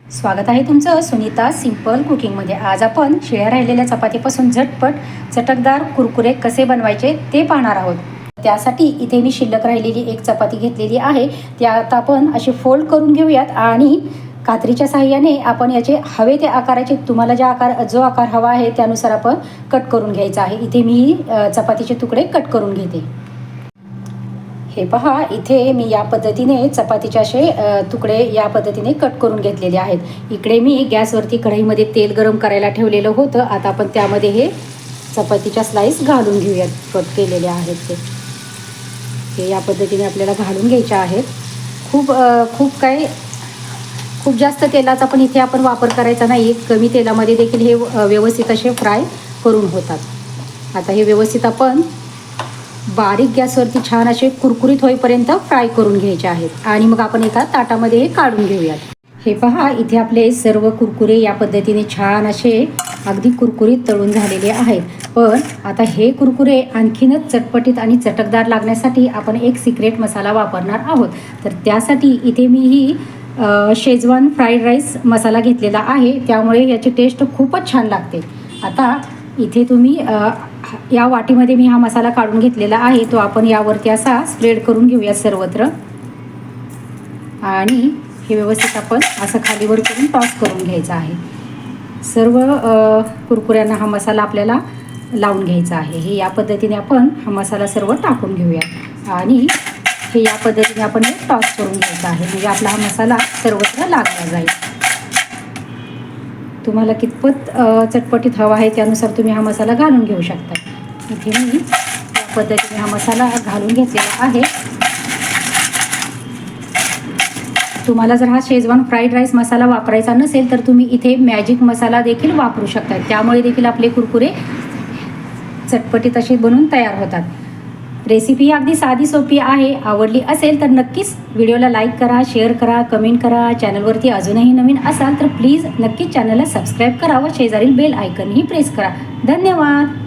स्वागत आहे तुमचं सुनीता सिंपल कुकिंगमध्ये। आज आपण शिळ्या राहिलेल्या चपातीपासून झटपट चटकदार कुरकुरे कसे बनवायचे ते पाहणार आहोत। त्यासाठी इथे मी शिल्लक राहिलेली एक चपाती घेतलेली आहे। त्या आता आपण अशी फोल्ड करून घेऊयात आणि कात्रीच्या साहाय्याने आपण याचे हवे त्या आकाराचे तुम्हाला जो आकार हवा आहे त्यानुसार आपण कट करून घ्यायचा आहे। इथे मी चपातीचे तुकडे कट करून घेते। हे पहा, इथे मी या पद्धतीने चपातीचे असे तुकडे या पद्धतीने कट करून घेतलेले आहेत। इकडे मी गॅसवरती कढईमध्ये तेल गरम करायला ठेवलेलं होतं। आता आपण त्यामध्ये हे चपातीच्या स्लाइस घालून घेऊयात, कट केलेले आहेत ते या पद्धतीने आपल्याला घालून घ्यायचे आहेत। खूप जास्त तेलाचा पण इथे आपण वापर करायचा नाही, कमी तेलामध्ये देखील हे व्यवस्थित असे फ्राय करून होतात। आता हे व्यवस्थित आपण बारीक गॅसवरती छान असे कुरकुरीत होईपर्यंत फ्राय करून घ्यायचे आहेत आणि मग आपण एका ताटामध्ये हे काढून घेऊयात। हे पहा, इथे आपले सर्व कुरकुरे या पद्धतीने छान असे अगदी कुरकुरीत तळून झालेले आहेत। पण आता हे कुरकुरे आणखीनच चटपटीत आणि चटकदार लागण्यासाठी आपण एक सिक्रेट मसाला वापरणार आहोत। तर त्यासाठी इथे मी ही शेजवान फ्राईड राईस मसाला घेतलेला आहे, त्यामुळे याची टेस्ट खूपच छान लागते। आता इथे तुम्ही या वाटीमध्ये मी हा मसाला काढून घेतलेला आहे, तो आपण यावरती असा स्प्रेड करून घेऊया सर्वत्र आणि हे व्यवस्थित आपण असं खालीवर करून टॉस करून घ्यायचं आहे। सर्व कुरकुऱ्यांना हा मसाला आपल्याला लावून घ्यायचा आहे। हे या पद्धतीने आपण हा मसाला सर्व टाकून घेऊया आणि हे या पद्धतीने आपण टॉस करून घ्यायचा आहे, म्हणजे आपला हा मसाला सर्वत्र लागला जाईल। तुम्हाला कितपत चटपटीत हवा आहे त्यानुसार तुम्ही हा मसाला घालून घेऊ शकता। इथे मी या पद्धतीने हा मसाला घालून घेतलेला आहे। तुम्हाला जर हा शेजवान फ्राईड राईस मसाला वापरायचा नसेल तर तुम्ही इथे मॅजिक मसाला देखील वापरू शकता, त्यामुळे देखील आपले कुरकुरे चटपटीत असे बनून तयार होतात। रेसिपी अगदी साधी सोपी आहे। आवडली असेल तर नक्कीच व्हिडिओला लाईक करा, शेअर करा, कमेंट करा। चॅनलवरती अजूनही नवीन असाल तर प्लीज नक्कीच चॅनलला सबस्क्राईब करा व शेजारील बेल आयकनही प्रेस करा। धन्यवाद।